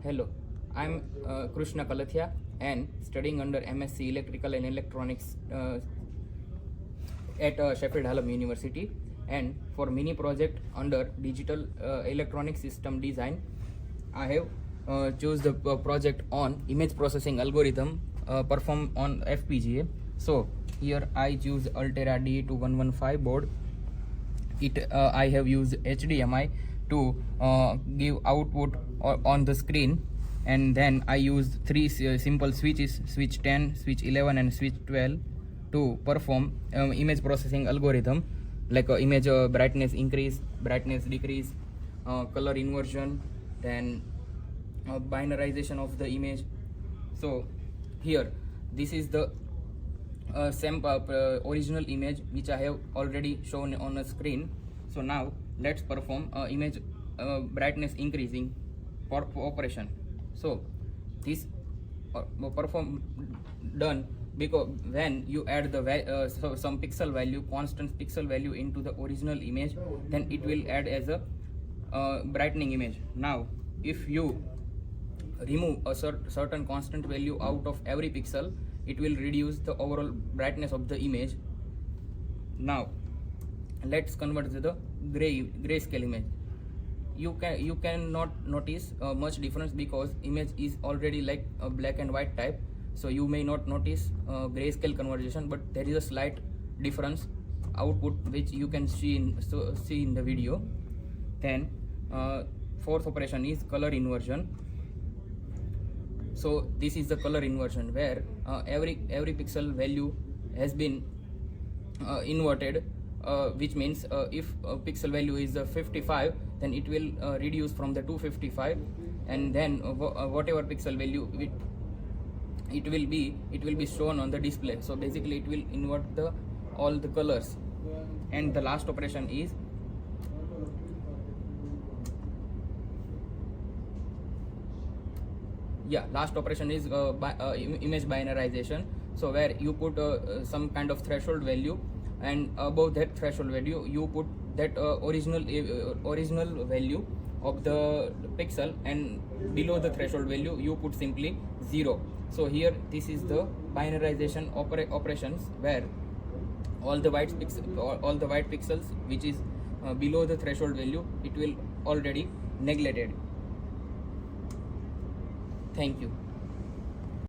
Hello, I'm Krushna and studying under MSc Electrical and Electronics at Sheffield Hallam University. And for mini project under Digital Electronic System Design, I have choose the project on image processing algorithm performed on FPGA. So here I choose Altera D2115 board. I have used HDMI to give output on the screen, and then I used three simple switches, switch 10, switch 11 and switch 12, to perform image processing algorithm like image brightness increase, brightness decrease, color inversion, then binarization of the image. So here this is the original image which I have already shown on a screen. So now let's perform image brightness increasing operation. So this perform done because when you add the some pixel value, constant pixel value into the original image, then it will add as a brightening image. Now if you remove a certain constant value out of every pixel, it will reduce the overall brightness of the image. Now let's convert to the grayscale image. You cannot notice much difference because image is already like a black and white type, so you may not notice grayscale conversion, but there is a slight difference output which you can see in the video. Then fourth operation is color inversion. So this is the color inversion where every pixel value has been inverted, which means if pixel value is 55, then it will reduce from the 255, and then whatever pixel value it will be shown on the display. So basically it will invert all the colors. And the last operation is image binarization. So where you put some kind of threshold value, and above that threshold value you put that original value of the pixel, and below the threshold value you put simply 0. So here this is the binarization operations where all the white pixels which is below the threshold value, it will already neglected. Thank you.